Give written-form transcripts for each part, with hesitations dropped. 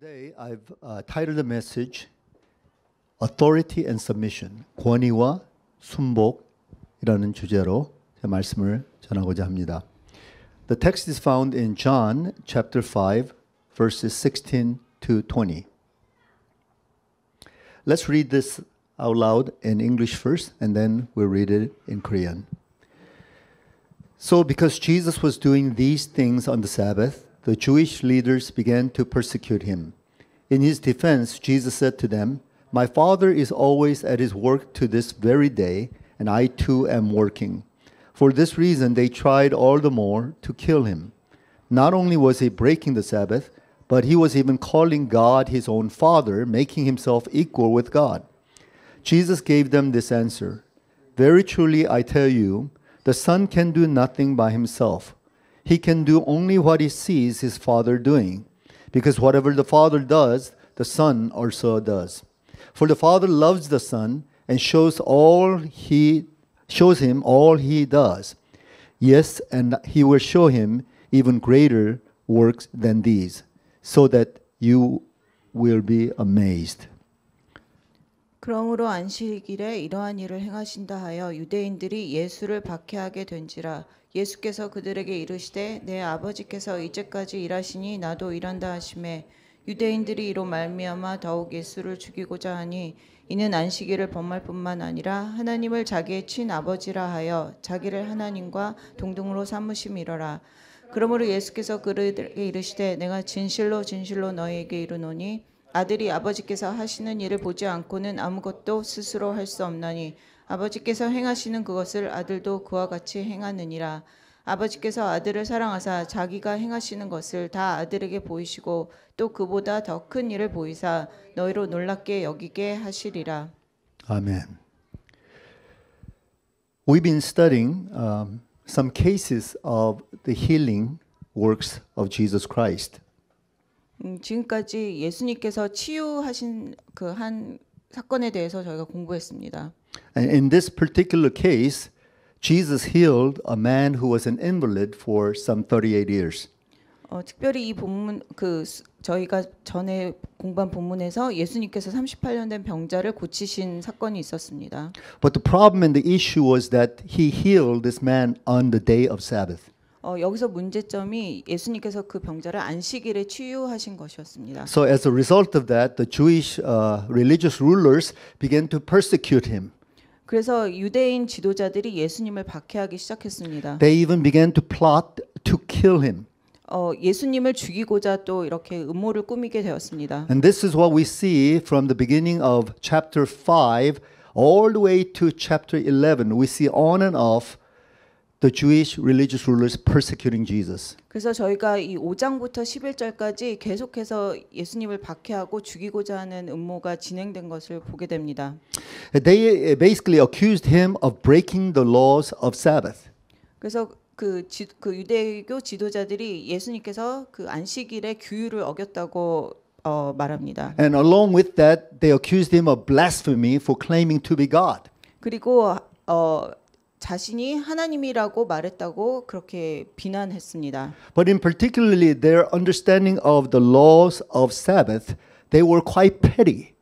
Today I've titled the message Authority and Submission, 권위와 순복이라는 주제로 제 말씀을 전하고자 합니다. The text is found in John chapter 5 verses 16 to 20. Let's read this out loud in English first and then we'll read it in Korean. So because Jesus was doing these things on the Sabbath, the Jewish leaders began to persecute him. In his defense, Jesus said to them, "My Father is always at his work to this very day, and I too am working." For this reason, they tried all the more to kill him. Not only was he breaking the Sabbath, but he was even calling God his own Father, making himself equal with God. Jesus gave them this answer, "Very truly I tell you, the Son can do nothing by himself. He can do only what he sees his Father doing, because whatever the Father does, the Son also does. For the Father loves the Son and shows him all he does. Yes, and he will show him even greater works than these, so that you will be amazed." 그러므로 안식일에 이러한 일을 행하신다 하여 유대인들이 예수를 박해하게 된지라. 예수께서 그들에게 이르시되 내 아버지께서 이제까지 일하시니 나도 일한다 하시매, 유대인들이 이로 말미암아 더욱 예수를 죽이고자 하니 이는 안식일을 범할 뿐만 아니라 하나님을 자기의 친아버지라 하여 자기를 하나님과 동등으로 삼으심이로라. 그러므로 예수께서 그들에게 이르시되 내가 진실로 진실로 너희에게 이르노니 아들이 아버지께서 하시는 일을 보지 않고는 아무것도 스스로 할 수 없나니 아버지께서 행하시는 그것을 아들도 그와 같이 행하느니라. 아버지께서 아들을 사랑하사 자기가 행하시는 것을 다 아들에게 보이시고 또 그보다 더 큰 일을 보이사 너희로 놀랍게 여기게 하시리라. Amen. We've been studying some cases of the healing works of Jesus Christ. 지금까지 예수님께서 치유하신 그 한 사건에 대해서 저희가 공부했습니다. And in this particular case, Jesus healed a man who was an invalid for some 38 years. 특별히 이 본문 저희가 전에 공부한 본문에서 예수님께서 38년 된 병자를 고치신 사건이 있었습니다. But the problem and the issue was that he healed this man on the day of Sabbath. 여기서 문제점이 예수님께서 그 병자를 안식일에 치유하신 것이었습니다. So as a result of that, the Jewish religious rulers began to persecute him. 그래서 유대인 지도자들이 예수님을 박해하기 시작했습니다. They even began to plot to kill him. 예수님을 죽이고자 또 이렇게 음모를 꾸미게 되었습니다. And this is what we see from the beginning of chapter 5 all the way to chapter 11. We see on and off the Jewish religious rulers persecuting Jesus. 그래서 저희가 이 5장부터 11절까지 계속해서 예수님을 박해하고 죽이고자 하는 음모가 진행된 것을 보게 됩니다. They basically accused him of breaking the laws of Sabbath. 그래서 그 유대교 지도자들이 예수님께서 그 안식일의 규율을 어겼다고 말합니다. And along with that, they accused him of blasphemy for claiming to be God. 그리고 자신이 하나님이라고 말했다고 그렇게 비난했습니다. But in particularly their understanding of the laws of Sabbath, they were quite petty.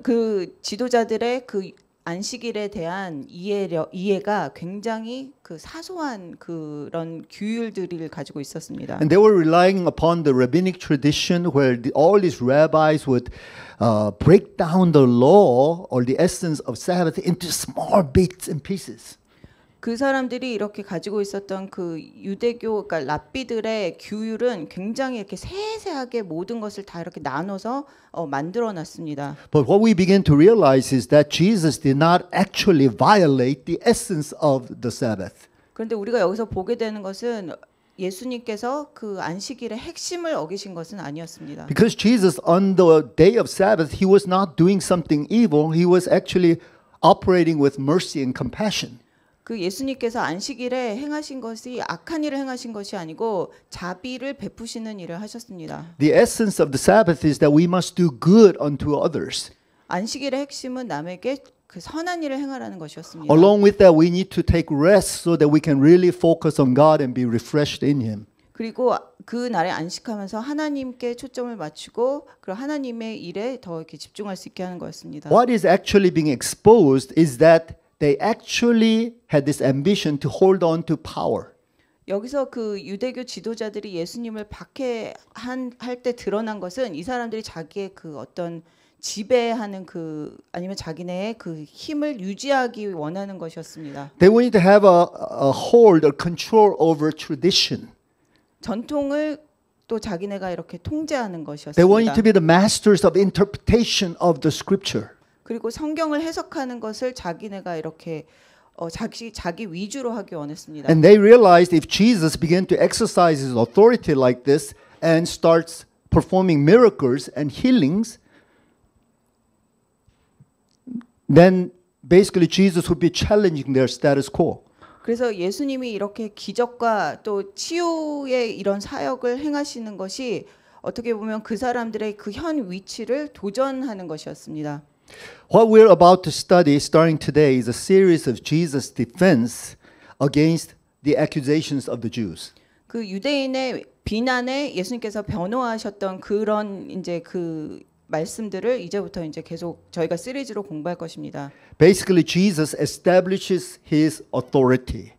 그 지도자들의 그 안식일에 대한 이해가 굉장히 그 사소한 그런 규율들을 가지고 있었습니다. And they were relying upon the rabbinic tradition where all these rabbis would break down the law or the essence of Sabbath into small bits and pieces. 그 사람들이 이렇게 가지고 있었던 그 유대교 그러니까 랍비들의 규율은 굉장히 이렇게 세세하게 모든 것을 다 이렇게 나눠서 만들어 놨습니다. But what we begin to realize is that Jesus did not actually violate the essence of the Sabbath. 그런데 우리가 여기서 보게 되는 것은 예수님께서 그 안식일의 핵심을 어기신 것은 아니었습니다. Because Jesus on the day of Sabbath, he was not doing something evil. He was actually operating with mercy and compassion. 그 예수님께서 안식일에 행하신 것이 악한 일을 행하신 것이 아니고 자비를 베푸시는 일을 하셨습니다. The essence of the Sabbath is that we must do good unto others. 안식일의 핵심은 남에게 그 선한 일을 행하라는 것이었습니다. Along with that, we need to take rest so that we can really focus on God and be refreshed in Him. 그리고 그 날에 안식하면서 하나님께 초점을 맞추고 그 하나님의 일에 더 이렇게 집중할 수 있게 하는 거였습니다. What is actually being exposed is that they actually had this ambition to hold on to power. 여기서 그 유대교 지도자들이 예수님을 박해할 때 드러난 것은 이 사람들이 자기의 그 어떤 지배하는 그 아니면 자기네의 그 힘을 유지하기 원하는 것이었습니다. They wanted to have a hold or control over tradition. 전통을 또 자기네가 이렇게 통제하는 They wanted 것이었습니다. to be the masters of interpretation of the scripture. 그리고 성경을 해석하는 것을 자기네가 이렇게 자기 위주로 하기 원했습니다. And they realized if Jesus began to exercise his authority like this and starts performing miracles and healings, then basically Jesus would be challenging their status quo. 그래서 예수님이 이렇게 기적과 또 치유의 이런 사역을 행하시는 것이 어떻게 보면 그 사람들의 그 현 위치를 도전하는 것이었습니다. What we're about to study starting today is a series of Jesus' defense against the accusations of the Jews. 그 유대인의 비난에 예수님께서 변호하셨던 그런 이제 그 말씀들을 이제부터 이제 계속 저희가 시리즈로 공부할 것입니다. Basically, Jesus establishes his authority.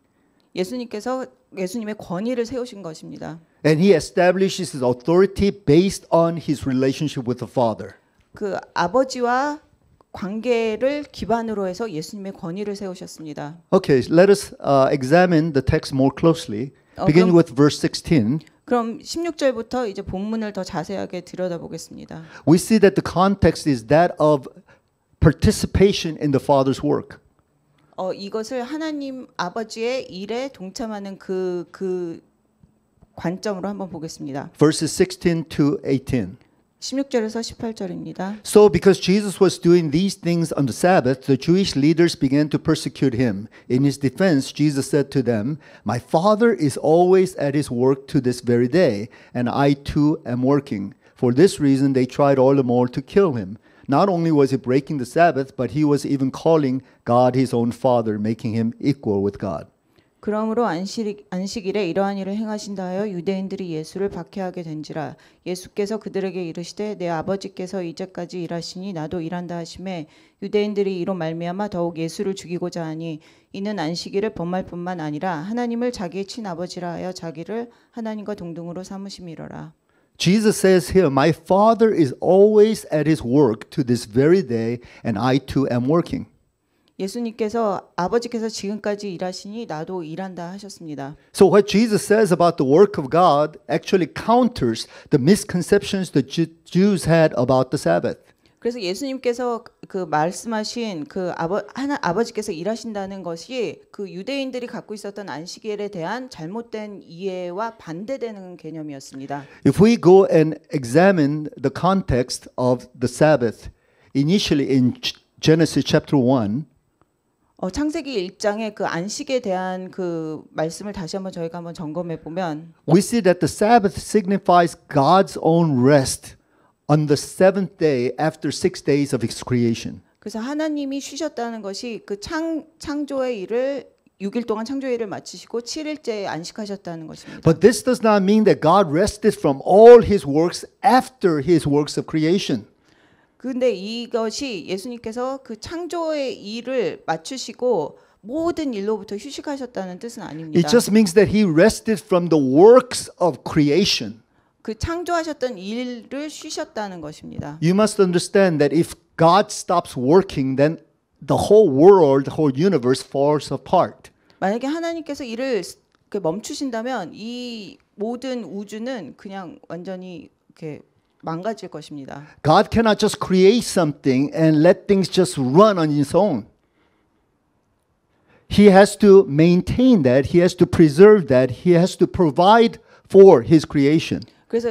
예수님께서 예수님의 권위를 세우신 것입니다. And he establishes his authority based on his relationship with the Father. 그 아버지와 관계를 기반으로 해서 예수님의 권위를 세우셨습니다. Okay, let us examine the text more closely, beginning with verse 16. 그럼 16절부터 이제 본문을 더 자세하게 들여다보겠습니다. We see that the context is that of participation in the Father's work. 이것을 하나님 아버지의 일에 동참하는 그 관점으로 한번 보겠습니다. Verses 16 to 18. 16절에서 18절입니다. So because Jesus was doing these things on the Sabbath, the Jewish leaders began to persecute him. In his defense, Jesus said to them, "My Father is always at his work to this very day, and I too am working." For this reason, they tried all the more to kill him. Not only was he breaking the Sabbath, but he was even calling God his own Father, making him equal with God. 그러므로 안식일에 이러한 일을 행하신다 하여 유대인들이 예수를 박해하게 된지라. 예수께서 그들에게 이르시되 내 아버지께서 이제까지 일하시니 나도 일한다 하시매 유대인들이 이로 말미암아 더욱 예수를 죽이고자 하니 이는 안식일을 범할 뿐만 아니라 하나님을 자기의 친아버지라 하여 자기를 하나님과 동등으로 삼으심이로라. Jesus says here, "My Father is always at his work to this very day, and I too am working." 예수님께서 아버지께서 지금까지 일하시니 나도 일한다 하셨습니다. So what Jesus says about the work of God actually counters the misconceptions the Jews had about the Sabbath. 그래서 예수님께서 그 말씀하신 그 아버지께서 일하신다는 것이 그 유대인들이 갖고 있었던 안식일에 대한 잘못된 이해와 반대되는 개념이었습니다. If we go and examine the context of the Sabbath, initially in Genesis chapter 1, 창세기 1장의 그 안식에 대한 그 말씀을 다시 한번 저희가 한번 점검해 보면 we see that the Sabbath signifies God's own rest on the seventh day after 6 days of his creation. 그래서 하나님이 쉬셨다는 것이 그 창조의 일을 6일 동안 창조의 일을 마치시고 7일째에 안식하셨다는 것입니다. But this does not mean that God rested from all his works after his works of creation. 근데 이것이 예수님께서 그 창조의 일을 마치시고 모든 일로부터 휴식하셨다는 뜻은 아닙니다. It just means that he rested from the works of creation. 그 창조하셨던 일을 쉬셨다는 것입니다. You must understand that if God stops working, then the whole world, the whole universe falls apart. 만약에 하나님께서 일을 멈추신다면 이 모든 우주는 그냥 완전히 이렇게 망가질 것입니다. God cannot just create something and let things just run on its own. He has to maintain that. He has to preserve that. He has to provide for his creation. 그래서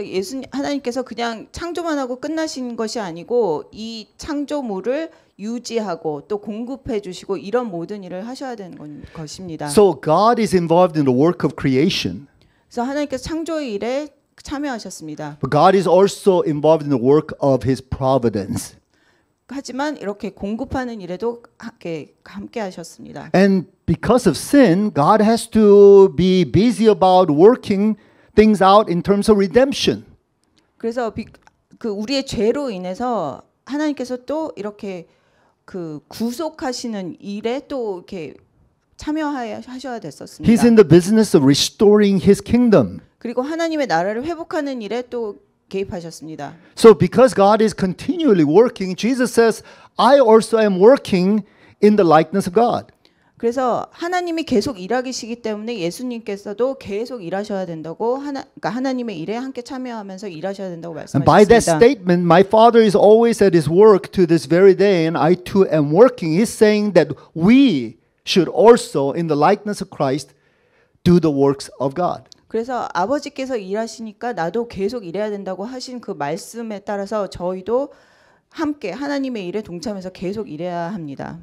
하나님께서 그냥 창조만 하고 끝나신 것이 아니고 이 창조물을 유지하고 또 공급해 주시고 이런 모든 일을 하셔야 되는 것입니다. So God is involved in the work of creation. 그래서 하나님께서 창조의 일에 참여하셨습니다. But God is also involved in the work of his providence. 하지만 이렇게 공급하는 일에도 함께 하셨습니다. And because of sin, God has to be busy about working things out in terms of redemption. 그래서 그 우리의 죄로 인해서 하나님께서 또 이렇게 그 구속하시는 일에 또 이렇게 참여하셔야 됐었습니다. He's in the business of restoring his kingdom. 그리고 하나님의 나라를 회복하는 일에 또 개입하셨습니다. So because God is continually working, Jesus says, I also am working in the likeness of God. 그래서 하나님이 계속 일하시기 때문에 예수님께서도 계속 일하셔야 된다고 그러니까 하나님의 일에 함께 참여하면서 일하셔야 된다고 And by that 말씀하셨습니다. statement, my Father is always at his work to this very day, and I too am working. He's saying that we should also, in the likeness of Christ, do the works of God. 그래서 아버지께서 일하시니까 나도 계속 일해야 된다고 하신 그 말씀에 따라서 저희도 함께 하나님의 일에 동참해서 계속 일해야 합니다.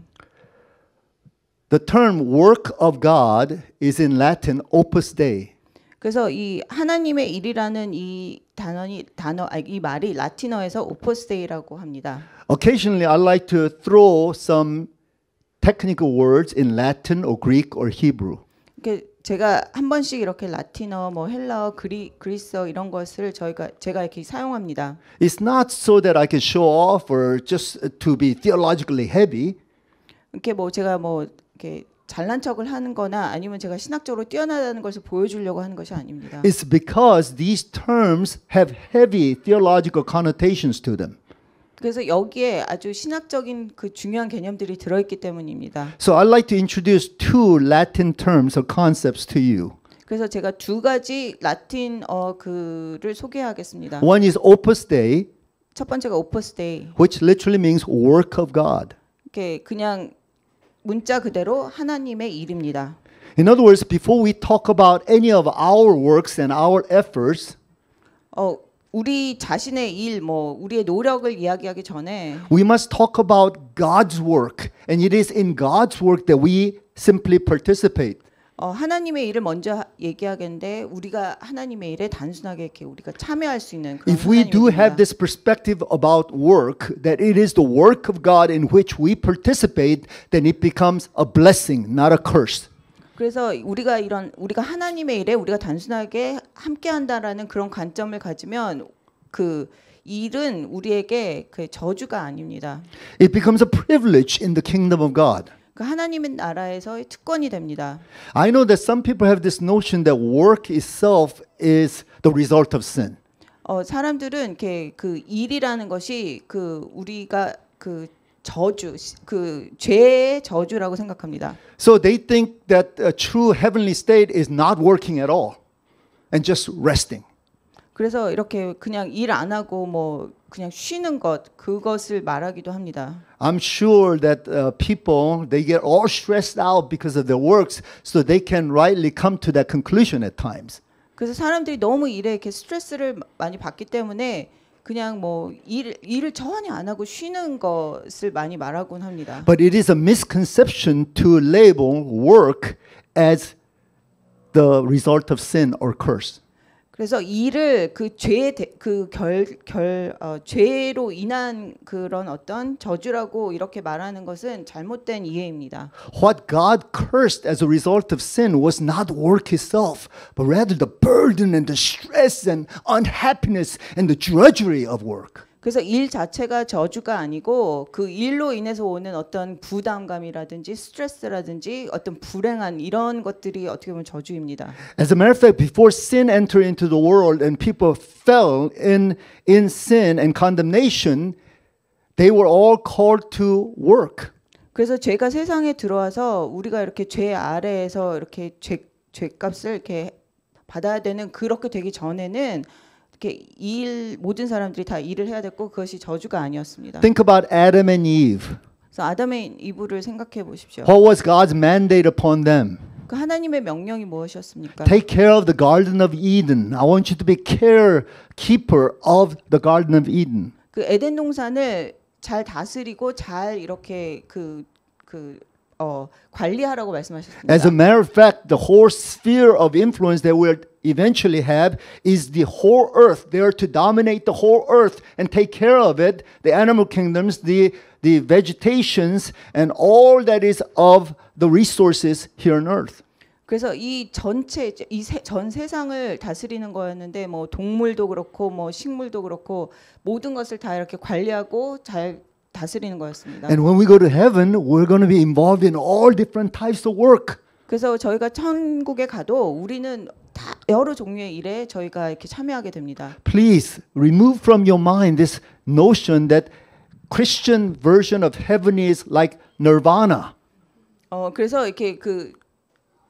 The term work of God is in Latin opus dei. 그래서 이 하나님의 일이라는 이 이 말이 라틴어에서 오퍼스 데이라고 합니다. Occasionally, I like to throw some technical words in Latin or Greek or Hebrew. 제가 한 번씩 이렇게 라틴어, 뭐 헬라어, 그리스어 이런 것을 제가 이렇게 사용합니다. It's not so that I can show off or just to be theologically heavy. 이렇게 뭐 제가 뭐 이렇게 잘난 척을 하는거나 아니면 제가 신학적으로 뛰어나다는 것을 보여주려고 하는 것이 아닙니다. It's because these terms have heavy theological connotations to them. 그래서 여기에 아주 신학적인 그 중요한 개념들이 들어있기 때문입니다. So I'd like to introduce two Latin terms or concepts to you. 그래서 제가 두 가지 라틴어 글을 소개하겠습니다. One is opus dei, 첫 번째가 오퍼스 데이. which literally means work of God. 이렇게 그냥 문자 그대로 하나님의 일입니다. In other words, before we talk about any of our works and our efforts, 우리 자신의 일, 뭐 우리의 노력을 이야기하기 전에 we must talk about God's work, and it is in God's work that we simply participate. 하나님의 일을 먼저 얘기하겠는데 우리가 하나님의 일에 단순하게 이렇게 우리가 참여할 수 있는 그런 If we do have 하나님의 this perspective about work, that it is the work of God in which we participate, then it becomes a blessing, not a curse. 그래서 우리가 하나님의 일에 우리가 단순하게 함께한다라는 그런 관점을 가지면 그 일은 우리에게 그 저주가 아닙니다. It becomes a privilege in the kingdom of God. 그 하나님의 나라에서의 특권이 됩니다. I know that some people have this notion that work itself is the result of sin. 사람들은 이렇게 그 일이라는 것이 그 우리가 그 죄의 저주라고 생각합니다. So they think that a true heavenly state is not working at all and just resting. 그래서 이렇게 그냥 일 안 하고 뭐 그냥 쉬는 그것을 말하기도 합니다. I'm sure that people, they get all stressed out because of their works, so they can rightly come to that conclusion at times. 그래서 사람들이 너무 일에 이렇게 스트레스를 많이 받기 때문에 그냥 뭐 일을 전혀 안 하고 쉬는 것을 많이 말하곤 합니다. But it is a misconception to label work as the result of sin or curse. 그래서 일을 죄로 인한 그런 어떤 저주라고 이렇게 말하는 것은 잘못된 이해입니다. What God cursed as a result of sin was not work itself, but rather the burden and the stress and unhappiness and the drudgery of work. 그래서 일 자체가 저주가 아니고 그 일로 인해서 오는 어떤 부담감이라든지 스트레스라든지 어떤 불행한 이런 것들이 어떻게 보면 저주입니다. As a matter of fact, before sin entered into the world and people fell in sin and condemnation, they were all called to work. 그래서 죄가 세상에 들어와서 우리가 이렇게 죄 아래에서 이렇게 죄값을 이렇게 받아야 되는 그렇게 되기 전에는 이렇게 모든 사람들이 다 일을 해야 됐고 그것이 저주가 아니었습니다. Think about Adam and Eve. 그래서 아담의 이브를 생각해 보십시오. What was God's mandate upon them? 그 하나님의 명령이 무엇이었습니까? Take care of the Garden of Eden. I want you to be caretaker of the Garden of Eden. 그 에덴 동산을 잘 다스리고 잘 이렇게 관리하라고 말씀하셨습니다. As a matter of fact, the whole sphere of influence that we'll eventually have is the whole earth. They are to dominate the whole earth and take care of it, the animal kingdoms, the vegetations, and all that is of the resources here on earth. 그래서 이 전체 전 세상을 다스리는 거였는데 뭐 동물도 그렇고 뭐 식물도 그렇고 모든 것을 다 이렇게 관리하고 잘 다스리는 거였습니다. And when we go to heaven, we're going to be involved in all different types of work. 그래서 저희가 천국에 가도 우리는 다 여러 종류의 일에 저희가 이렇게 참여하게 됩니다. Please remove from your mind this notion that Christian version of heaven is like nirvana. 그래서 이렇게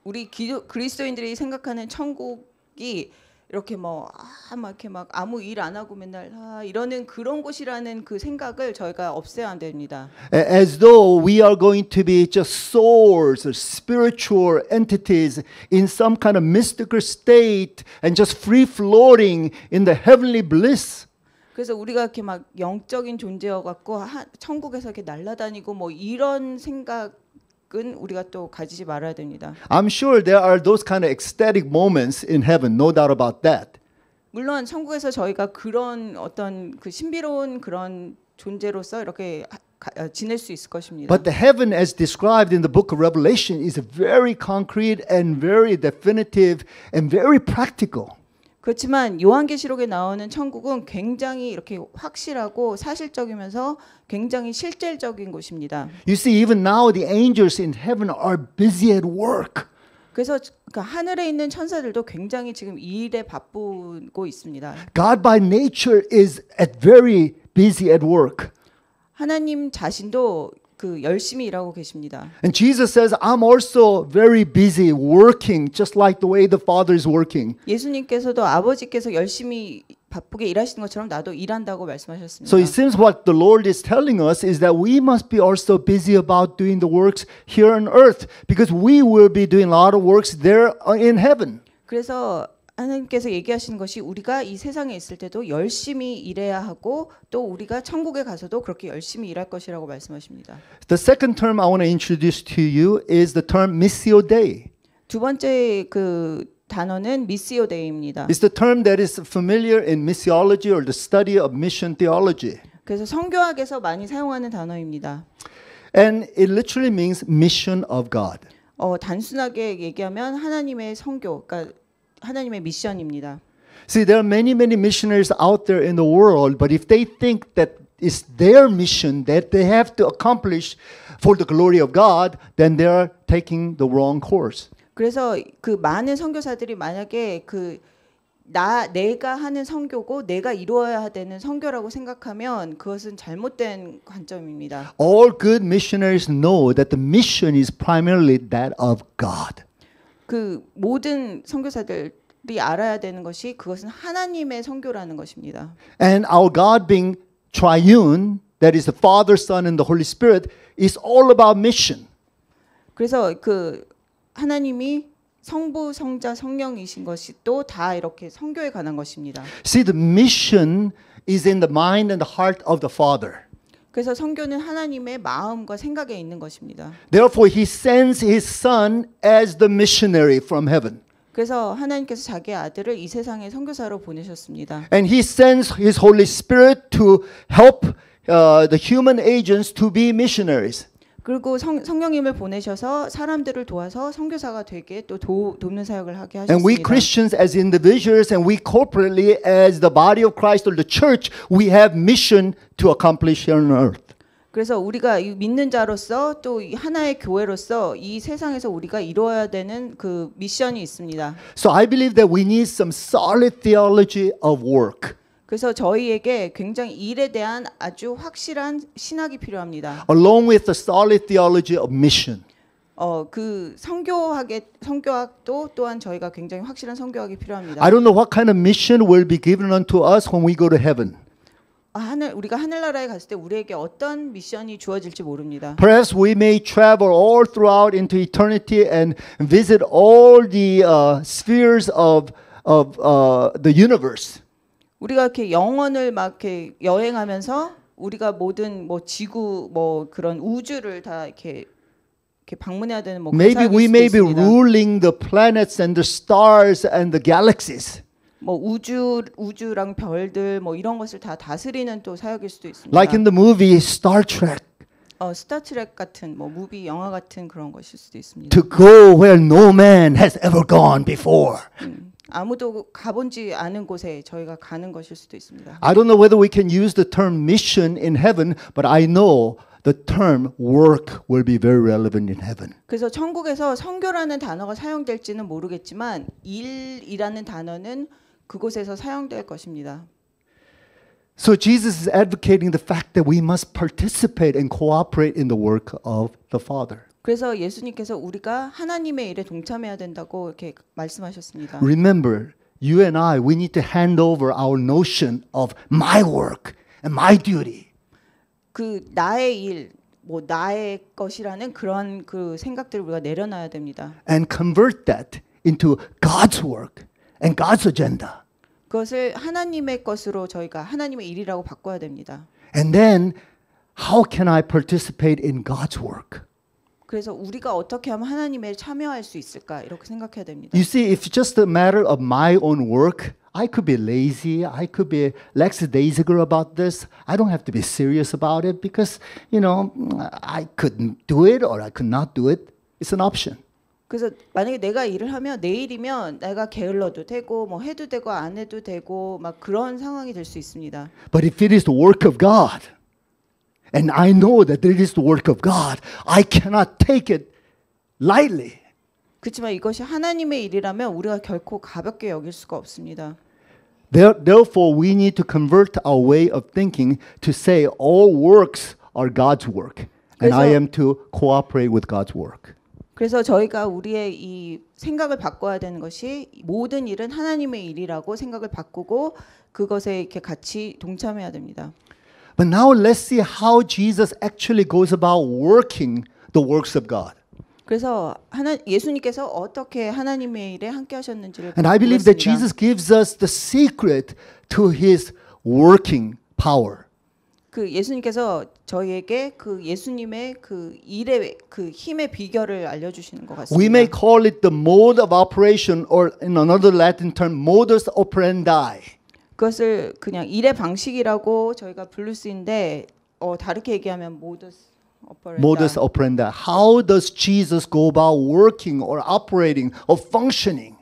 우리 그리스도인들이 생각하는 천국이 이렇게 막 이렇게 막 아무 일 안 하고 맨날 이러는 그런 곳이라는 그 생각을 저희가 없애야 됩니다. As though we are going to be just souls or spiritual entities in some kind of mystical state and just free floating in the heavenly bliss. 그래서 우리가 이렇게 막 영적인 존재여 갖고 천국에서 이렇게 날아다니고 뭐 이런 생각은 우리가 또 가지지 말아야 됩니다. I'm sure there are those kind of ecstatic moments in heaven, no doubt about that. 물론 천국에서 저희가 그런 어떤 그 신비로운 그런 존재로서 이렇게 지낼 수 있을 것입니다. But the heaven as described in the book of Revelation is very concrete and very definitive and very practical. 그렇지만 요한계시록에 나오는 천국은 굉장히 이렇게 확실하고 사실적이면서 굉장히 실질적인 곳입니다. You see, even now the angels in heaven are busy at work. 그래서 하늘에 있는 천사들도 굉장히 지금 일에 바쁘고 있습니다. God by nature is very busy at work. 하나님 자신도 열심히 일하고 계십니다. And Jesus says, I'm also very busy working just like the way the Father is working. 예수님께서도 아버지께서 열심히 바쁘게 일하시는 것처럼 나도 일한다고 말씀하셨습니다. So it seems what the Lord is telling us is that we must be also busy about doing the works here on earth because we will be doing a lot of works there in heaven. 그래서 하나님께서 얘기하시는 것이 우리가 이 세상에 있을 때도 열심히 일해야 하고 또 우리가 천국에 가서도 그렇게 열심히 일할 것이라고 말씀하십니다. The second term I want to introduce to you is the term Missio Dei. 두 번째 단어는 Missio Dei입니다. It's the term that is familiar in missiology or the study of mission theology. 그래서 성교학에서 많이 사용하는 단어입니다. And it literally means mission of God. 단순하게 얘기하면 하나님의 성교, 그러니까 하나님의 미션입니다. See, there are many missionaries out there in the world, but if they think that it's their mission that they have to accomplish for the glory of God, then they are taking the wrong course. 그래서 많은 선교사들이 만약에 내가 하는 선교고 내가 이루어야 되는 선교라고 생각하면 그것은 잘못된 관점입니다. All good missionaries know that the mission is primarily that of God. 모든 선교사들이 알아야 되는 것이 그것은 하나님의 선교라는 것입니다. And our God being triune, that is the Father, Son, and the Holy Spirit, is all about mission. 그래서 하나님이 성부, 성자, 성령이신 것이 또 다 이렇게 선교에 관한 것입니다. See, the mission is in the mind and the heart of the Father. 그래서 선교는 하나님의 마음과 생각에 있는 것입니다. Therefore, He sends His Son as the missionary from heaven. 그래서 하나님께서 자기의 아들을 이 세상에 선교사로 보내셨습니다. And He sends His Holy Spirit to help the human agents to be missionaries. 그리고 성령님을 보내셔서 사람들을 도와서 선교사가 되게 또 돕는 사역을 하게 하셨습니다. And we Christians as individuals and we corporately as the body of Christ or the church, we have mission to accomplish here on earth. 그래서 우리가 믿는 자로서 또 하나의 교회로서 이 세상에서 우리가 이루어야 되는 미션이 있습니다. So I believe that we need some solid theology of work. 그래서 저희에게 굉장히 일에 대한 아주 확실한 신학이 필요합니다. Along with the solid theology of mission. 성교학도 또한 저희가 굉장히 확실한 성교학이 필요합니다. I don't know what kind of mission will be given unto us when we go to heaven. 우리가 하늘나라에 갔을 때 우리에게 어떤 미션이 주어질지 모릅니다. Perhaps we may travel all throughout into eternity and visit all the spheres of the universe. 우리가 이렇게 영원을 막 이렇게 여행하면서 우리가 모든 지구 그런 우주를 다 이렇게 방문해야 되는 Maybe we may be ruling the planets and the stars and the galaxies. 우주랑 별들 이런 것을 다 다스리는 또 사역일 수도 있습니다. Like in the movie Star Trek. 스타트랙 같은 뭐 무비 영화 같은 그런 것일 수도 있습니다. To go where no man has ever gone before. 아무도 가본지 않은 곳에 저희가 가는 것일 수도 있습니다. I don't know whether we can use the term mission in heaven, but I know the term work will be very relevant in heaven. 그래서 천국에서 선교라는 단어가 사용될지는 모르겠지만 일이라는 단어는 그곳에서 사용될 것입니다. So Jesus is advocating the fact that we must participate and cooperate in the work of the Father. 그래서 예수님께서 우리가 하나님의 일에 동참해야 된다고 이렇게 말씀하셨습니다. Remember, you and I, we need to hand over our notion of my work and my duty. 그 나의 일, 뭐 나의 것이라는 그런 그 생각들을 우리가 내려놔야 됩니다. And convert that into God's work and God's agenda. 그것을 하나님의 것으로 저희가 하나님의 일이라고 바꿔야 됩니다. And then, how can I participate in God's work? 그래서 우리가 어떻게 하면 하나님의 일에 참여할 수 있을까 이렇게 생각해야 됩니다. You see, if it's just a matter of my own work, I could be lazy, I could be lackadaisical about this. I don't have to be serious about it because, you know, I couldn't do it or I could not do it. It's an option. 그래서 만약에 내가 일을 하면 내 일이면 내가 게을러도 되고 뭐 해도 되고 안 해도 되고 막 그런 상황이 될 수 있습니다. But if it is the work of God, and I know that it is the work of God, I cannot take it lightly. 그렇지만 이것이 하나님의 일이라면 우리가 결코 가볍게 여길 수가 없습니다. Therefore, we need to convert our way of thinking to say all works are God's work, and I am to cooperate with God's work. 그래서 저희가 우리의 이 생각을 바꿔야 되는 것이 모든 일은 하나님의 일이라고 생각을 바꾸고 그것에 이렇게 같이 동참해야 됩니다. But now let's see how Jesus actually goes about working the works of God. 그래서 예수님께서 어떻게 하나님의 일에 함께 하셨는지를 And I believe that 보겠습니다. Jesus gives us the secret to his working power. 그 예수님께서 저희에게 그 예수님의 그 일의 그 힘의 비결을 알려주시는 것 같습니다. We may call it the mode of operation, or in another Latin term, modus operandi. 그것을 그냥 일의 방식이라고 저희가 부를 수 있는데 다르게 얘기하면 Modus operandi. How does Jesus go about working or operating or functioning?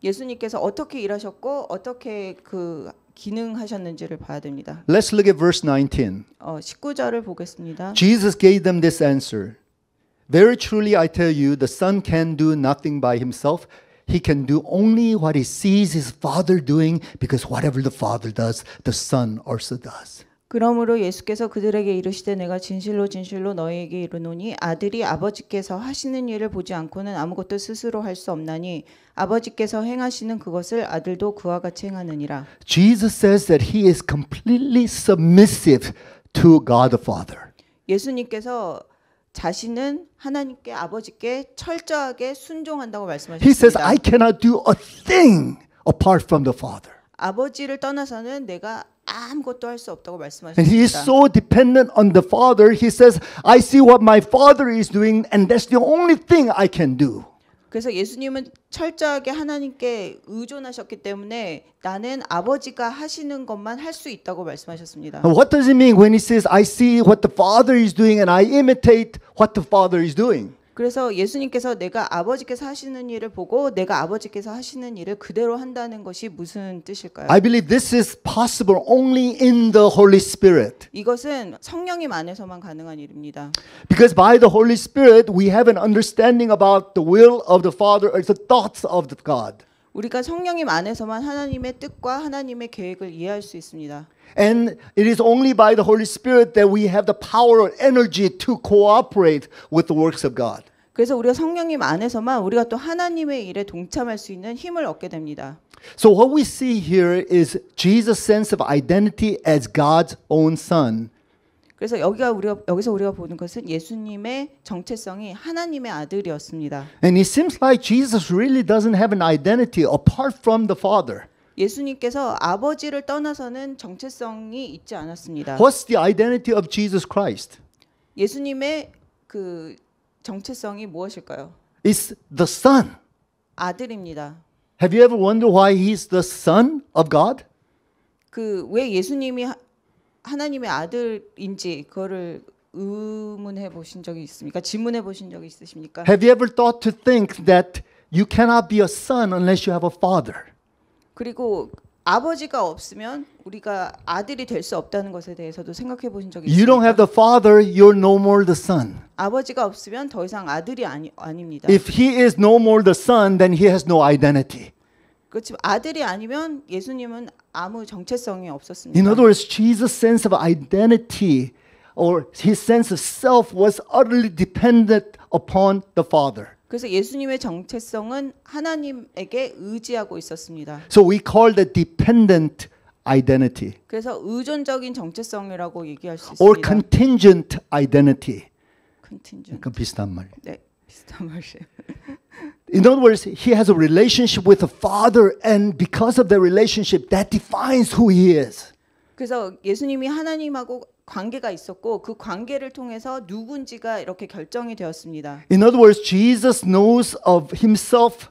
예수님께서 어떻게 일하셨고 어떻게 그 기능하셨는지를 봐야 됩니다. Let's look at verse 19. 19절을 보겠습니다. Jesus gave them this answer. Very truly I tell you, the Son can do nothing by himself. He can do only what he sees his Father doing, because whatever the Father does, the Son also does. 그러므로 예수께서 그들에게 이르시되 내가 진실로 진실로 너희에게 이르노니 아들이 아버지께서 하시는 일을 보지 않고는 아무것도 스스로 할 수 없나니 아버지께서 행하시는 그것을 아들도 그와 같이 행하느니라. Jesus says that he is completely submissive to God the Father. 예수님께서 자신은 하나님께 아버지께 철저하게 순종한다고 말씀하셨습니다. He says, I cannot do a thing apart from the Father. 아버지를 떠나서는 내가 아무것도 할 수 없다고 And he is 말씀하셨습니다. so dependent on the Father. He says, I see what my Father is doing, and that's the only thing I can do. 그래서 예수님은 철저하게 하나님께 의존하셨기 때문에 나는 아버지가 하시는 것만 할 수 있다고 말씀하셨습니다. And what does it mean when he says, I see what the Father is doing and I imitate what the Father is doing? 그래서 예수님께서 내가 아버지께서 하시는 일을 보고 내가 아버지께서 하시는 일을 그대로 한다는 것이 무슨 뜻일까요? I believe this is possible only in the Holy Spirit. 이것은 성령님 안에서만 가능한 일입니다. Because by the Holy Spirit, we have an understanding about the will of the Father or the thoughts of the God. 우리가 성령님 안에서만 하나님의 뜻과 하나님의 계획을 이해할 수 있습니다. And it is only by the Holy Spirit that we have the power or energy to cooperate with the works of God. 그래서 우리가 성령님 안에서만 우리가 또 하나님의 일에 동참할 수 있는 힘을 얻게 됩니다. So what we see here is Jesus' sense of identity as God's own son. 그래서 여기서 우리가 보는 것은 예수님의 정체성이 하나님의 아들이었습니다. And it seems like Jesus really doesn't have an identity apart from the Father. 예수님께서 아버지를 떠나서는 정체성이 있지 않았습니다. What's the identity of Jesus Christ? 예수님의 그 정체성이 무엇일까요? It's the Son. 아들입니다. Have you ever wondered why he's the Son of God? 그 왜 예수님이 하나님의 아들인지 그거를 의문해 보신 적이 있습니까? 질문해 보신 적이 있으십니까? Have you ever thought to think that you cannot be a son unless you have a father? 그리고 아버지가 없으면 우리가 아들이 될 수 없다는 것에 대해서도 생각해 보신 적이 You don't have 있습니까? the father, you're no more the son. 아버지가 없으면 더 이상 아들이 아닙니다. If he is no more the son, then he has no identity. 그렇지만 아들이 아니면 예수님은 아무 정체성이 없었습니다. In other words, Jesus' sense of identity or his sense of self was utterly dependent upon the Father. 그래서 예수님의 정체성은 하나님에게 의지하고 있었습니다. So we call that dependent identity 그래서 의존적인 정체성이라고 얘기할 수 or 있습니다. contingent identity. 컨틴전. 그 비슷한 말. 네, 비슷한 말이에요. In other words, he has a relationship with the Father, and because of the relationship, that defines who he is. 그래서 예수님이 하나님하고 관계가 있었고 그 관계를 통해서 누군지가 이렇게 결정이 되었습니다. In other words, Jesus knows of himself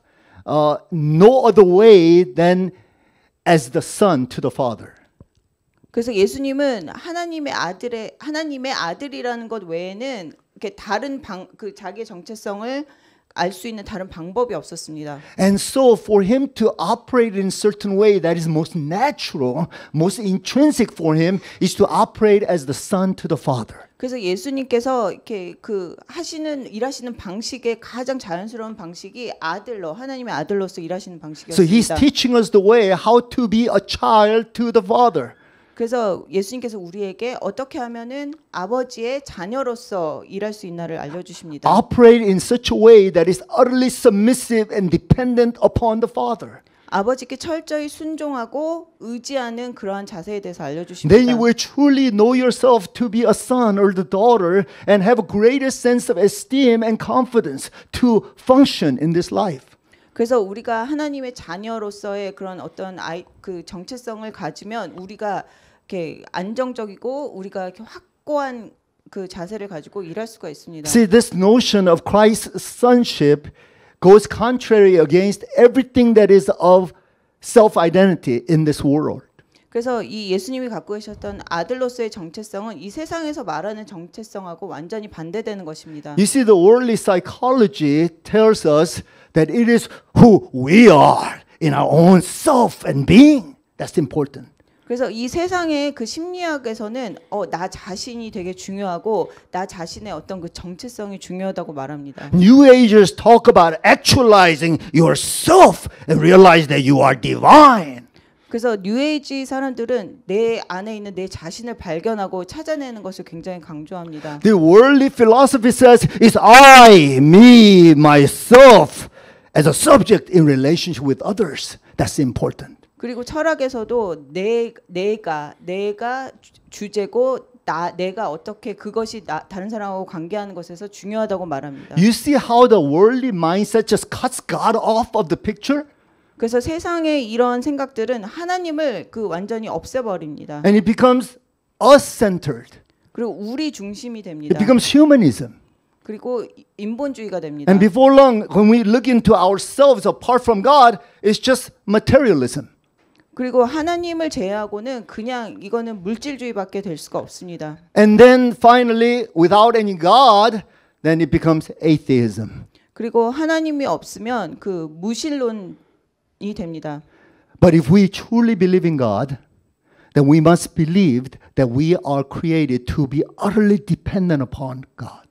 no other way than as the Son to the Father. 그래서 예수님은 하나님의 아들이라는 것 외에는 이렇게 다른 그 자기의 정체성을 알 수 있는 다른 방법이 없었습니다. And so for him to operate in a certain way that is most natural, most intrinsic for him is to operate as the Son to the Father. 그래서 예수님께서 이렇게 일하시는 방식의 가장 자연스러운 방식이 하나님의 아들로서 일하시는 So he's 방식이었습니다. teaching us the way how to be a child to the Father. 그래서 예수님께서 우리에게 어떻게 하면은 아버지의 자녀로서 일할 수 있나를 알려주십니다. Operate in such a way that is utterly submissive and dependent upon the Father. 아버지께 철저히 순종하고 의지하는 그러한 자세에 대해서 Then you 알려주십니다. will truly know yourself to be a son or the daughter and have a greater sense of esteem and confidence to function in this life. 그래서 우리가 하나님의 자녀로서의 그런 어떤 그 정체성을 가지면 우리가 이렇게 안정적이고 우리가 이렇게 확고한 그 자세를 가지고 일할 수가 있습니다. See, this notion of Christ's sonship goes contrary against everything that is of self-identity in this world. 그래서 이 예수님이 갖고 계셨던 아들로서의 정체성은 이 세상에서 말하는 정체성하고 완전히 반대되는 것입니다. You see, the worldly psychology tells us that it is who we are in our own self and being. That's important. 그래서 이 세상의 그 심리학에서는 나 자신이 되게 중요하고 나 자신의 어떤 그 정체성이 중요하다고 말합니다. New Agers talk about actualizing yourself and realize that you are divine. 그래서 뉴에이지 사람들은 내 안에 있는 내 자신을 발견하고 찾아내는 것을 굉장히 강조합니다. The worldly philosophy says it's I, me, myself as a subject in relationship with others. That's important. 그리고 철학에서도 내가 주제고 내가 어떻게 그것이 다른 사람하고 관계하는 것에서 중요하다고 말합니다. You see how the worldly mindset just cuts God off of the picture? 그래서 세상의 이런 생각들은 하나님을 완전히 없애버립니다. And it becomes us-centered. 그리고 우리 중심이 It 됩니다. becomes humanism. 그리고 인본주의가 됩니다. And before long, when we look into ourselves apart from God, it's just materialism. 그리고 하나님을 제외하고는 그냥 이거는 물질주의밖에 될 수가 없습니다. And then finally, without any God, then it becomes atheism. 그리고 하나님이 없으면 그 무신론이 됩니다. But if we truly believe in God, then we must believe that we are created to be utterly dependent upon God.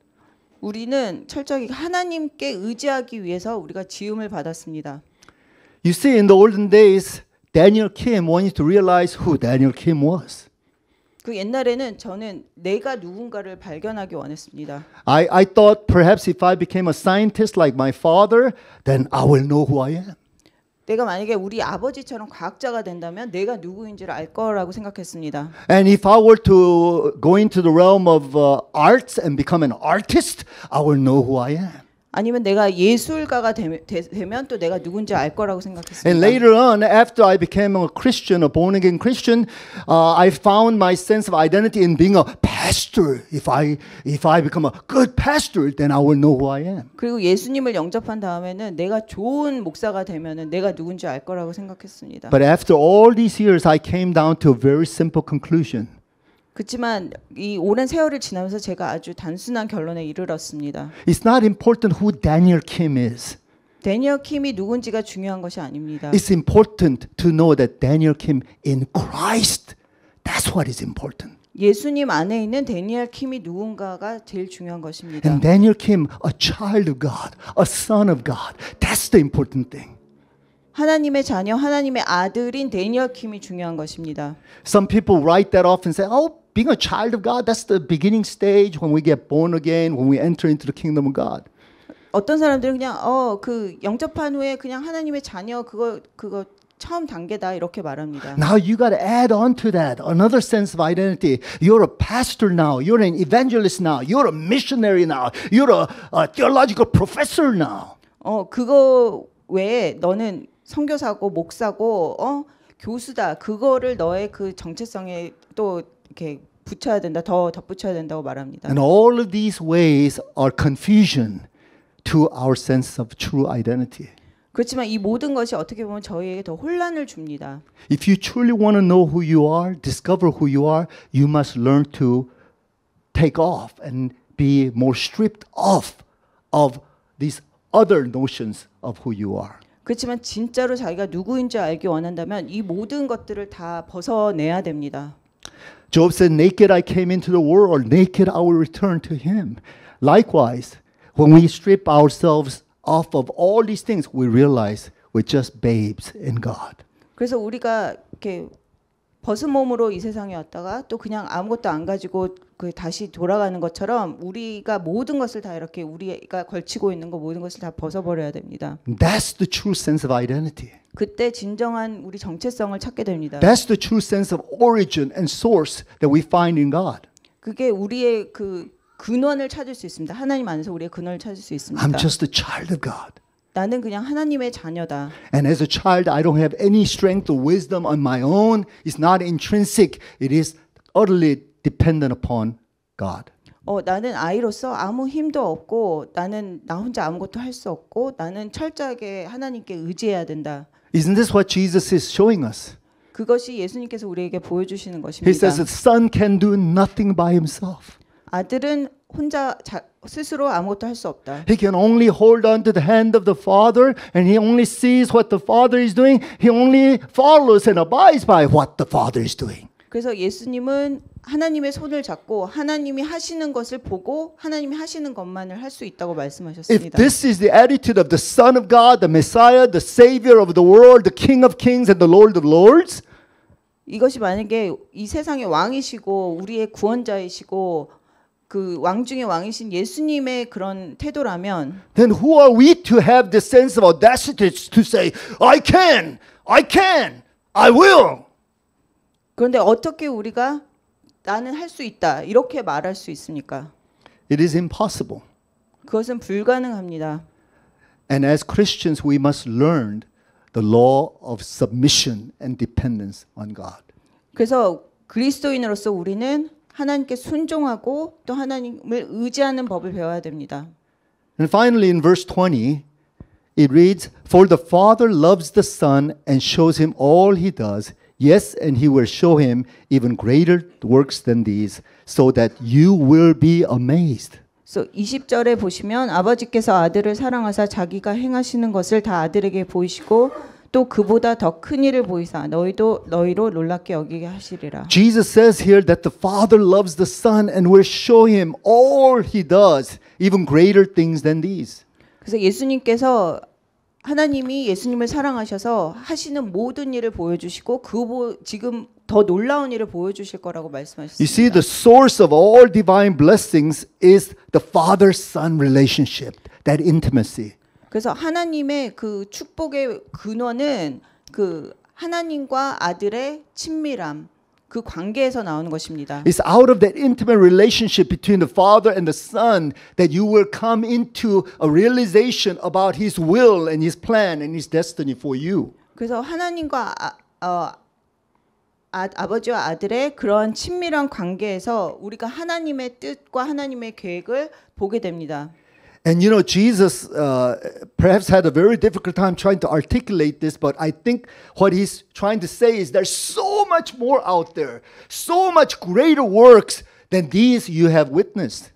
우리는 철저히 하나님께 의지하기 위해서 우리가 지음을 받았습니다. You see, in the olden days, Daniel Kim wanted to realize who Daniel Kim was. 그 옛날에는 저는 내가 누군가를 발견하기 원했습니다. I thought perhaps if I became a scientist like my father, then I will know who I am. 내가 만약에 우리 아버지처럼 과학자가 된다면 내가 누구인지를 알 거라고 생각했습니다. And if I were to go into the realm of arts and become an artist, I will know who I am. 아니면 내가 예술가가 되면 또 내가 누군지 알 거라고 생각했습니다. And later on, after I became a Christian, a born-again Christian, I found my sense of identity in being a pastor. If I become a good pastor, then I will know who I am. 그리고 예수님을 영접한 다음에는 내가 좋은 목사가 되면은 내가 누군지 알 거라고 생각했습니다. But after all these years, I came down to a very simple conclusion. 그렇지만 이 오랜 세월을 지나면서 제가 아주 단순한 결론에 이르렀습니다. It's not important who Daniel Kim is. 데니얼 킴이 누군지가 중요한 것이 아닙니다. It's important to know that Daniel Kim in Christ. That's what is important. 예수님 안에 있는 데니얼 킴이 누군가가 제일 중요한 것입니다. And Daniel Kim, a child of God, a son of God. That's the important thing. 하나님의 자녀, 하나님의 아들인 데니얼 킴이 중요한 것입니다. Some people write that off and say, oh, being a child of God, that's the beginning stage when we get born again, when we enter into the kingdom of God. 어떤 사람들은 그냥 그 영접한 후에 그냥 하나님의 자녀 그거 처음 단계다 이렇게 말합니다. Now you got to add on to that another sense of identity. You're a pastor now. You're an evangelist now. You're a missionary now. You're a theological professor now. 그거 외에 너는 선교사고 목사고 교수다. 그거를 너의 그 정체성에 또 이렇게 붙여야 된다. 더 덧붙여야 된다고 말합니다. And all of these ways are confusion to our sense of true identity. 그렇지만 이 모든 것이 어떻게 보면 저희에게 더 혼란을 줍니다. If you truly want to know who you are, discover who you are, you must learn to take off and be more stripped off of these other notions of who you are. 그렇지만 진짜로 자기가 누구인지 알기 원한다면 이 모든 것들을 다 벗어내야 됩니다. Job said, naked I came into the world, naked I will return to him. Likewise, when we strip ourselves off of all these things, we realize we're just babes in God. 그래서 우리가 이렇게 벗은 몸으로 이 세상에 왔다가 또 그냥 아무것도 안 가지고 그 다시 돌아가는 것처럼 우리가 모든 것을 다 이렇게 우리가 걸치고 있는 거 모든 것을 다 벗어버려야 됩니다. That's the true sense of identity. 그때 진정한 우리 정체성을 찾게 됩니다. That's the true sense of origin and source that we find in God. 그게 우리의 그 근원을 찾을 수 있습니다. 하나님 안에서 우리의 근원을 찾을 수 있습니다. I'm just a child of God. 나는 그냥 하나님의 자녀다. And as a child, I don't have any strength or wisdom on my own. It's not intrinsic. It is utterly dependent upon God. 나는 아이로서 아무 힘도 없고 나는 나 혼자 아무것도 할 수 없고 나는 철저하게 하나님께 의지해야 된다. Isn't this what Jesus is showing us? 그것이 예수님께서 우리에게 보여주시는 He 것입니다. says the son can do nothing by himself. 아들은 혼자 스스로 아무것도 할 수 없다. He can only hold on to the hand of the Father, and he only sees what the Father is doing. He only follows and abides by what the Father is doing. 그래서 예수님은 하나님의 손을 잡고 하나님이 하시는 것을 보고 하나님이 하시는 것만을 할 수 있다고 If 말씀하셨습니다. this is the attitude of the Son of God, the Messiah, the Savior of the world, the King of Kings, and the Lord of Lords, 이것이 만약에 이 세상의 왕이시고 우리의 구원자이시고 그 왕 중의 왕이신 예수님의 그런 태도라면 then who are we to have this sense of audacity to say, I can, I will? 그런데 어떻게 우리가 나는 할 수 있다 이렇게 말할 수 있습니까? It is impossible. 그것은 불가능합니다. And as Christians, we must learn the law of submission and dependence on God. 그래서 그리스도인으로서 우리는 하나님께 순종하고 또 하나님을 의지하는 법을 배워야 됩니다. And finally, in verse 20, it reads, For the Father loves the Son and shows him all he does. Yes, and he will show him even greater works than these, so that you will be amazed. 그래서 20절에 보시면 아버지께서 아들을 사랑하사 자기가 행하시는 것을 다 아들에게 보이시고 또 그보다 더 큰 일을 보이사 너희로 놀랍게 여기게 하시리라. Jesus says here that the Father loves the Son and will show him all he does, even greater things than these. 그래서 예수님께서 하나님이 예수님을 사랑하셔서 하시는 모든 일을 보여주시고 지금 더 놀라운 일을 보여주실 거라고 You see, 말씀하셨습니다. the source of all divine blessings is the Father-Son relationship, that intimacy. 그래서 하나님의 그 축복의 근원은 그 하나님과 아들의 친밀함, 그 관계에서 나오는 것입니다. It's out of that intimate relationship between the Father and the Son that you will come into a realization about His will and His plan and His destiny for you. 그래서 하나님과 아버지와 아들의 그런 친밀한 관계에서 우리가 하나님의 뜻과 하나님의 계획을 보게 됩니다. And you know, Jesus perhaps had a very difficult time trying to articulate this, but I think what he's trying to say is there's so much more out there, so much greater works than these you have witnessed.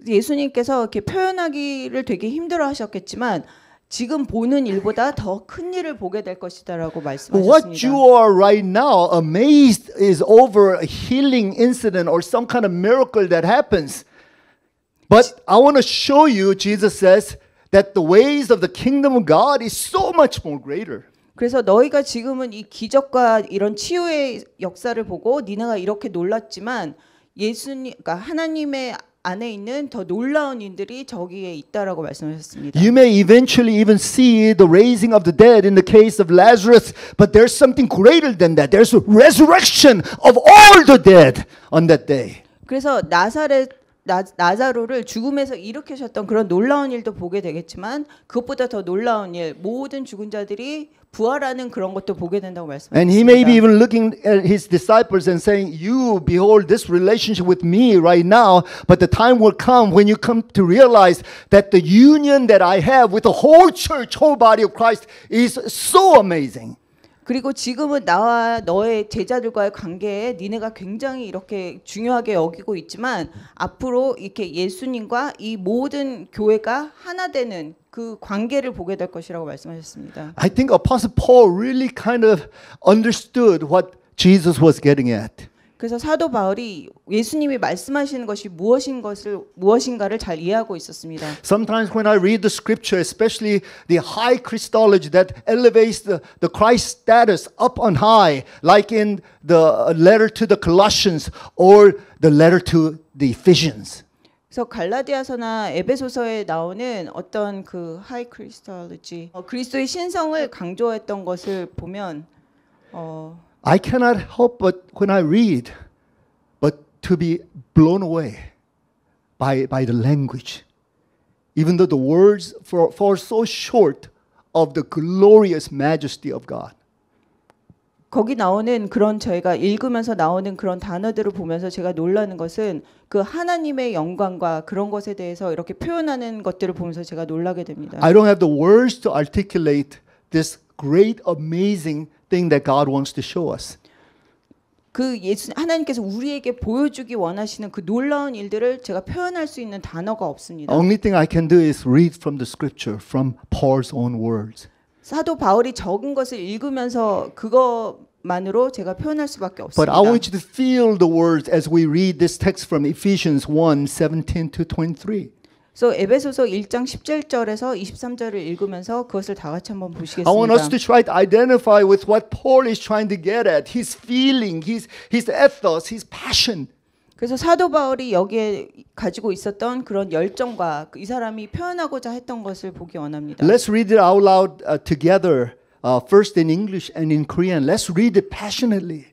예수님께서 이렇게 표현하기를 되게 힘들어 하셨겠지만 지금 보는 일보다 더 큰 일을 보게 될 것이다라고 What 말씀하셨습니다. you are right now amazed is over a healing incident or some kind of miracle that happens. But I want to show you, Jesus says, that the ways of the kingdom of God is so much more greater. 그래서 너희가 지금은 이 기적과 이런 치유의 역사를 보고 니네가 이렇게 놀랐지만 예수님, 그러니까 하나님의 안에 있는 더 놀라운 일들이 저기에 있다라고 말씀하셨습니다. You may eventually even see the raising of the dead in the case of Lazarus, but there's something greater than that. There's a resurrection of all the dead on that day. 그래서 나사로를 죽음에서 일으키셨던 그런 놀라운 일도 보게 되겠지만 그것보다 더 놀라운 일, 모든 죽은 자들이 부활하는 그런 것도 보게 된다고 And he may be 말씀하셨습니다. even looking at his disciples and saying, you behold this relationship with me right now, but the time will come when you come to realize that the union that I have with the whole church, whole body of Christ is so amazing. 그리고 지금은 나와 너의 제자들과의 관계에 니네가 굉장히 이렇게 중요하게 여기고 있지만 앞으로 이렇게 예수님과 이 모든 교회가 하나 되는 그 관계를 보게 될 것이라고 말씀하셨습니다. I think Apostle Paul really kind of understood what Jesus was getting at. 그래서 사도 바울이 예수님이 말씀하시는 것이 무엇인가를 잘 이해하고 있었습니다. Sometimes when I read the scripture, especially the high Christology that elevates the Christ status up on high, like in the letter to the Colossians or the letter to the Ephesians. 그래서 갈라디아서나 에베소서에 나오는 어떤 그 하이 크리스톨로지 그리스도의 신성을 강조했던 것을 보면 I cannot help but when I read, but to be blown away by the language, even though the words fall so short of the glorious majesty of God. 거기 나오는 그런 저희가 읽으면서 나오는 그런 단어들을 보면서 제가 놀라는 것은 그 하나님의 영광과 그런 것에 대해서 이렇게 표현하는 것들을 보면서 제가 놀라게 됩니다. I don't have the words to articulate this great, amazing thing that God wants to show us. 그 하나님께서 우리에게 보여주기 원하시는 그 놀라운 일들을 제가 표현할 수 있는 단어가 없습니다. Only thing I can do is read from the scripture, from Paul's own words. 사도 바울이 적은 것을 읽으면서 그것만으로 제가 표현할 수밖에 But 없습니다. I want you to feel the words as we read this text from Ephesians 1:17 to 23. 그래서 에베소서 1장 17절에서 23절을 읽으면서 그것을 다 같이 한번 I want us 보시겠습니다. to try to identify with what Paul is trying to get at, his feeling, his ethos, his passion. 그래서 사도 바울이 여기에 가지고 있었던 그런 열정과 이 사람이 표현하고자 했던 것을 보기 원합니다. Let's read it out loud together, first in English and in Korean. Let's read it passionately.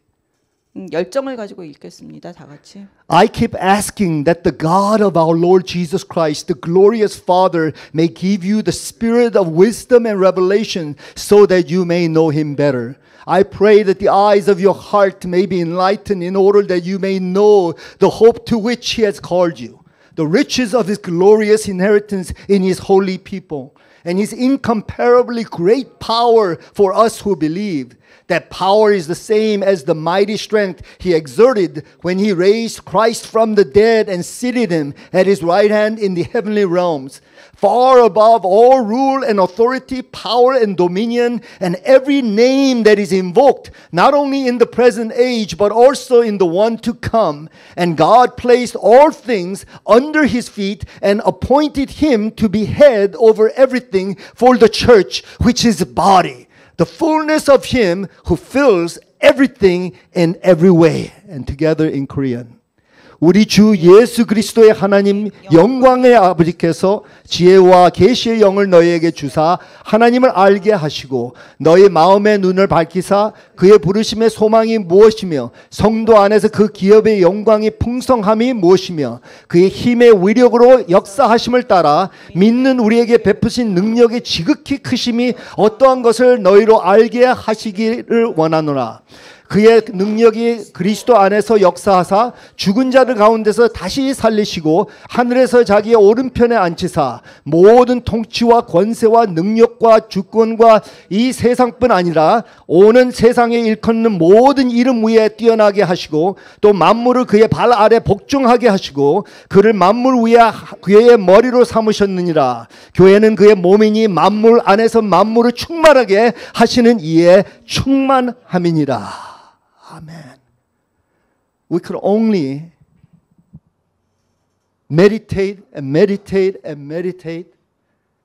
열정을 가지고 읽겠습니다. 다 같이. I keep asking that the God of our Lord Jesus Christ, the glorious Father, may give you the spirit of wisdom and revelation so that you may know him better. I pray that the eyes of your heart may be enlightened in order that you may know the hope to which he has called you, the riches of his glorious inheritance in his holy people, and his incomparably great power for us who believe. That power is the same as the mighty strength he exerted when he raised Christ from the dead and seated him at his right hand in the heavenly realms, far above all rule and authority, power and dominion, and every name that is invoked, not only in the present age, but also in the one to come. And God placed all things under his feet and appointed him to be head over everything for the church, which is the body, the fullness of him who fills everything in every way. And together in Korean. 우리 주 예수 그리스도의 하나님 영광의 아버지께서 지혜와 계시의 영을 너희에게 주사 하나님을 알게 하시고 너희 마음의 눈을 밝히사 그의 부르심의 소망이 무엇이며 성도 안에서 그 기업의 영광이 풍성함이 무엇이며 그의 힘의 위력으로 역사하심을 따라 믿는 우리에게 베푸신 능력의 지극히 크심이 어떠한 것을 너희로 알게 하시기를 원하노라. 그의 능력이 그리스도 안에서 역사하사 죽은 자들 가운데서 다시 살리시고 하늘에서 자기의 오른편에 앉히사 모든 통치와 권세와 능력과 주권과 이 세상뿐 아니라 오는 세상에 일컫는 모든 이름 위에 뛰어나게 하시고 또 만물을 그의 발 아래 복종하게 하시고 그를 만물 위에 그의 머리로 삼으셨느니라. 교회는 그의 몸이니 만물 안에서 만물을 충만하게 하시는 이에 충만함이니라. Amen. We could only meditate and meditate and meditate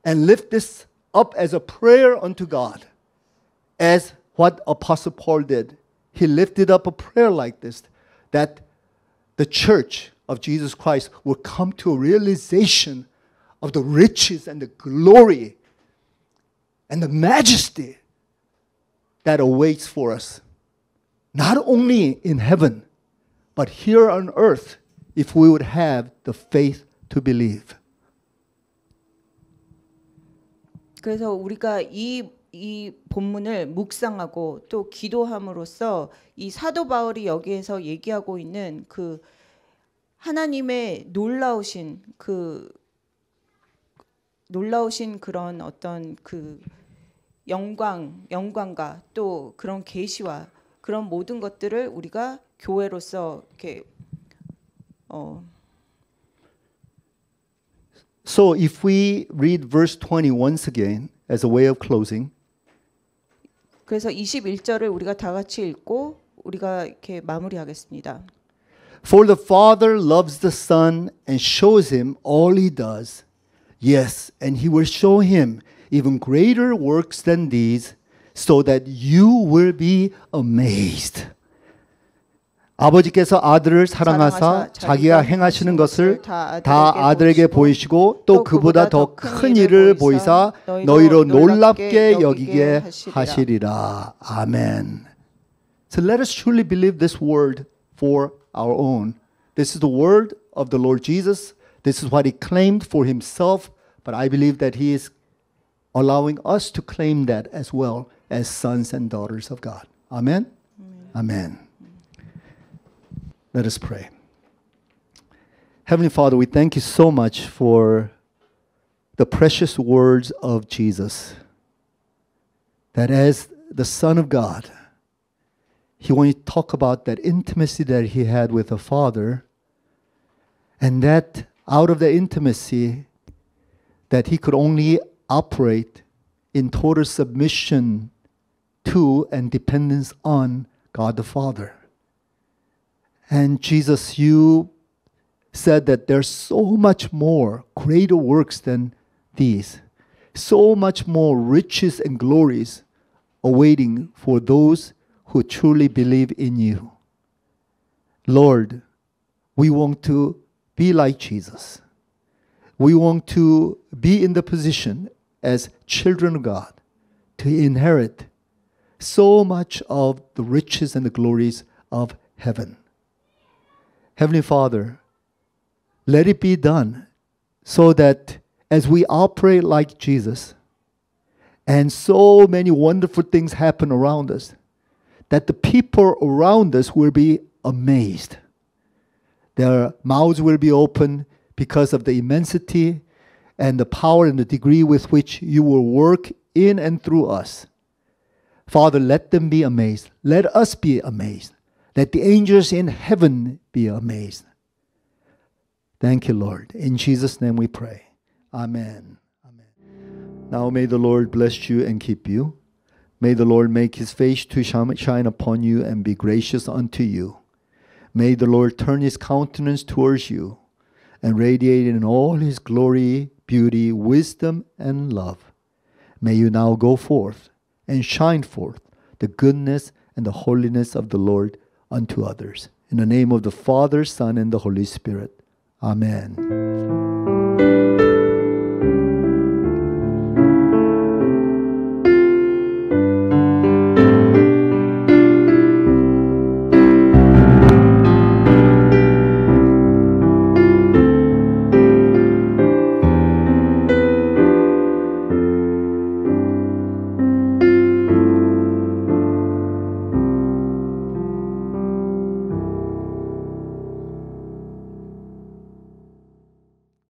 and lift this up as a prayer unto God, as what Apostle Paul did. He lifted up a prayer like this, that the church of Jesus Christ will come to a realization of the riches and the glory and the majesty that awaits for us. Not only in heaven, but here on earth, if we would have the faith to believe. 그래서 우리가 이 본문을 묵상하고 또 기도함으로써 이 사도 바울이 여기에서 얘기하고 있는 그 하나님의 놀라우신 그런 어떤 그 영광과 또 그런 계시와 그런 모든 것들을 우리가 교회로서 이렇게 So if we read verse 20 once again as a way of closing. 그래서 21절을 우리가 다 같이 읽고 우리가 이렇게 마무리하겠습니다. For the Father loves the Son and shows him all he does. Yes, and he will show him even greater works than these, so that you will be amazed. 아버지께서 아들을 사랑하사 자기가 행하시는 것을 다 아들에게 보이시고 또 그보다 더 큰 일을 보이사 너희로 놀랍게 여기게 하시리라. 아멘. So let us truly believe this word for our own. This is the word of the Lord Jesus. This is what he claimed for himself, but I believe that he is allowing us to claim that as well as sons and daughters of God. Amen? Amen. Let us pray. Heavenly Father, we thank you so much for the precious words of Jesus. That as the Son of God, he wanted to talk about that intimacy that he had with the Father, and that out of the intimacy that he could only operate in total submission to and dependence on God the Father. And Jesus, you said that there's so much more greater works than these, so much more riches and glories awaiting for those who truly believe in you. Lord, we want to be like Jesus. We want to be in the position as children of God to inherit so much of the riches and the glories of heaven. Heavenly Father, let it be done so that as we operate like Jesus and so many wonderful things happen around us, that the people around us will be amazed. Their mouths will be open because of the immensity and the power and the degree with which you will work in and through us. Father, let them be amazed. Let us be amazed. Let the angels in heaven be amazed. Thank you, Lord. In Jesus' name we pray. Amen. Amen. Now may the Lord bless you and keep you. May the Lord make his face to shine upon you and be gracious unto you. May the Lord turn his countenance towards you and radiate in all his glory, beauty, wisdom, and love. May you now go forth and shine forth the goodness and the holiness of the Lord unto others. In the name of the Father, Son, and the Holy Spirit. Amen.